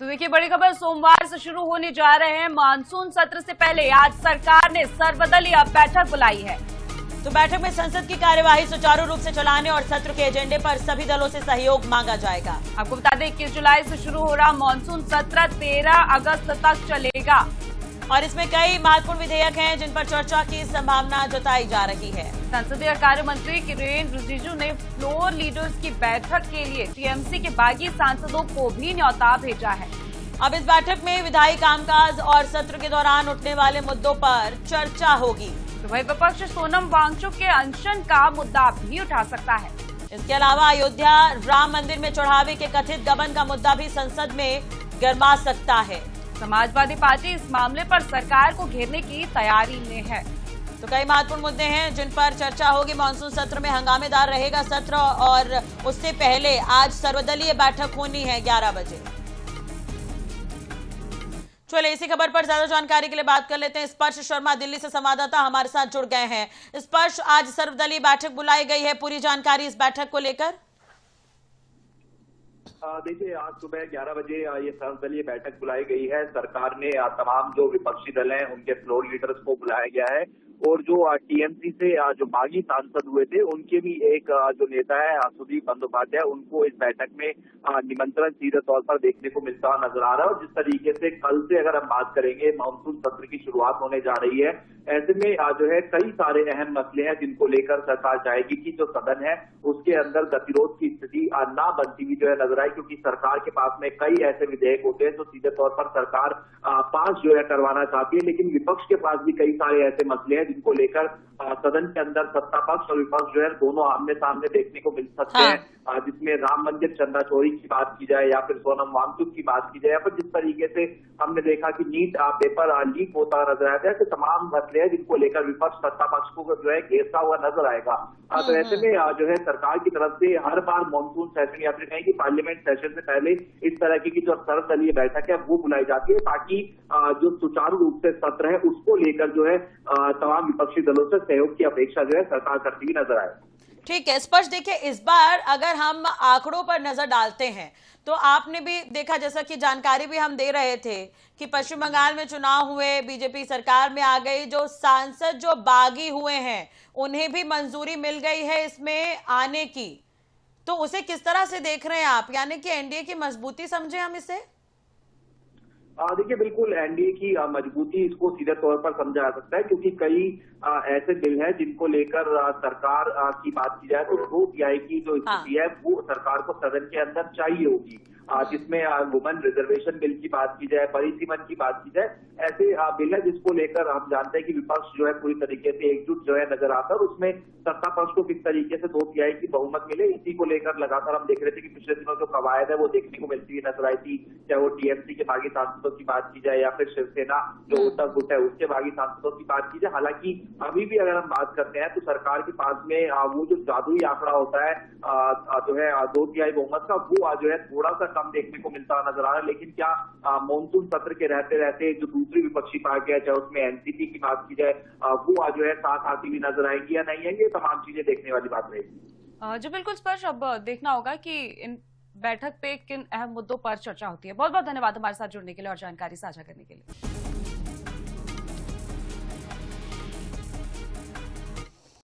तो देखिए, बड़ी खबर सोमवार से शुरू होने जा रहे हैं मानसून सत्र से पहले आज सरकार ने सर्वदलीय बैठक बुलाई है। तो बैठक में संसद की कार्यवाही सुचारू रूप से चलाने और सत्र के एजेंडे पर सभी दलों से सहयोग मांगा जाएगा। आपको बता दें 21 जुलाई से शुरू हो रहा मानसून सत्र 13 अगस्त तक चलेगा और इसमें कई महत्वपूर्ण विधेयक हैं जिन पर चर्चा की संभावना जताई जा रही है। संसदीय कार्य मंत्री किरेन रिजिजू ने फ्लोर लीडर्स की बैठक के लिए टीएमसी के बागी सांसदों को भी न्योता भेजा है। अब इस बैठक में विधायी कामकाज और सत्र के दौरान उठने वाले मुद्दों पर चर्चा होगी। तो वही विपक्ष सोनम वांगचुक के अनशन का मुद्दा भी उठा सकता है। इसके अलावा अयोध्या राम मंदिर में चढ़ावे के कथित गबन का मुद्दा भी संसद में गरमा सकता है। समाजवादी पार्टी इस मामले पर सरकार को घेरने की तैयारी में है। तो कई महत्वपूर्ण मुद्दे हैं जिन पर चर्चा होगी। मानसून सत्र में हंगामेदार रहेगा सत्र और उससे पहले आज सर्वदलीय बैठक होनी है 11 बजे। चलिए इसी खबर पर ज्यादा जानकारी के लिए बात कर लेते हैं। स्पर्श शर्मा दिल्ली से संवाददाता हमारे साथ जुड़ गए हैं। स्पर्श, आज सर्वदलीय बैठक बुलाई गई है, पूरी जानकारी इस बैठक को लेकर। देखिए, आज सुबह 11 बजे ये सर्वदलीय बैठक बुलाई गई है। सरकार ने तमाम जो विपक्षी दल हैं उनके फ्लोर लीडर्स को बुलाया गया है और जो टीएमसी से जो बागी सांसद हुए थे उनके भी एक जो नेता है सुदीप बंदोपाध्याय, उनको इस बैठक में निमंत्रण सीधे तौर पर देखने को मिलता नजर आ रहा है। और जिस तरीके से कल से अगर हम बात करेंगे मानसून सत्र की शुरुआत होने जा रही है, ऐसे में जो है कई सारे अहम मसले हैं जिनको लेकर सरकार चाहेगी कि जो सदन है उसके अंदर गतिरोध की स्थिति ना बनती हुई जो है नजर आए, क्योंकि सरकार के पास में कई ऐसे विधेयक होते हैं जो सीधे तौर पर सरकार पास जो है करवाना चाहती है, लेकिन विपक्ष के पास भी कई सारे ऐसे मसले हैं जिनको लेकर सदन के अंदर सत्ता पक्ष और विपक्ष जो है दोनों आमने सामने देखने को मिल सकते हैं। जिसमें राम मंदिर चंदा चोरी की बात की जाए या फिर सोनम वांगचुक की बात की जाए या फिर जिस तरीके से हमने देखा कि नीट पेपर लीक होता नजर आया था, तमाम मसले हैं जिनको लेकर विपक्ष सत्ता पक्ष को जो है घेरता हुआ नजर आएगा। तो ऐसे में जो है सरकार की तरफ से हर बार मानसून सेशन या फिर कहें कि पार्लियामेंट सेशन से पहले इस तरह की जो सर्वदलीय बैठक है वो बुलाई जाती है ताकि जो सुचारू रूप से सत्र है उसको लेकर जो है तमाम विपक्षी दलों से सहयोग की अपेक्षा जो है सरकार करती हुई नजर आए। ठीक है स्पर्श, देखिए इस बार अगर हम आंकड़ों पर नजर डालते हैं तो आपने भी देखा, जैसा कि जानकारी भी हम दे रहे थे कि पश्चिम बंगाल में चुनाव हुए, बीजेपी सरकार में आ गई, जो सांसद जो बागी हुए हैं उन्हें भी मंजूरी मिल गई है इसमें आने की। तो उसे किस तरह से देख रहे हैं आप, यानी कि एनडीए की मजबूती समझे हम इसे? देखिए, बिल्कुल एनडीए की मजबूती इसको सीधे तौर पर समझा जा सकता है, क्योंकि कई ऐसे बिल हैं जिनको लेकर सरकार की बात की जाए तो 2/3 की जो स्थिति है वो सरकार को सदन के अंदर चाहिए होगी, जिसमें वुमेन रिजर्वेशन बिल की बात की जाए, परिसीमन की बात की जाए, ऐसे बिल है जिसको लेकर हम जानते हैं कि विपक्ष जो है पूरी तरीके से एकजुट जो है नजर आता है और उसमें सत्ता पक्ष को किस तरीके से 2/3 की बहुमत मिले, इसी को लेकर लगातार हम देख रहे थे कि पिछले दिनों जो कवायद है वो देखने को मिलती हुई नजर आई थी, चाहे वो टीएमसी के बागी सांसदों की बात की जाए या फिर शिवसेना जो उत्तर गुट है उसके बागी सांसदों की बात की जाए। हालांकि अभी भी अगर हम बात करते हैं तो सरकार के पास में वो जो जादुई आंकड़ा होता है जो है 2/3 बहुमत का, वो जो है थोड़ा सा कम देखने को मिलता नजर आ रहा है। लेकिन क्या मानसून सत्र के रहते रहते जो दूसरी विपक्षी पार्टी है, चाहे उसमें एनसीपी की बात की जाए, वो जो है साथ आती हुई नजर आएगी या नहीं आएंगे, तमाम चीजें देखने वाली बात रहेगी। जी बिल्कुल स्पर्श, अब देखना होगा कि इन बैठक पे किन अहम मुद्दों पर चर्चा होती है। बहुत बहुत धन्यवाद हमारे साथ जुड़ने के लिए और जानकारी साझा करने के लिए।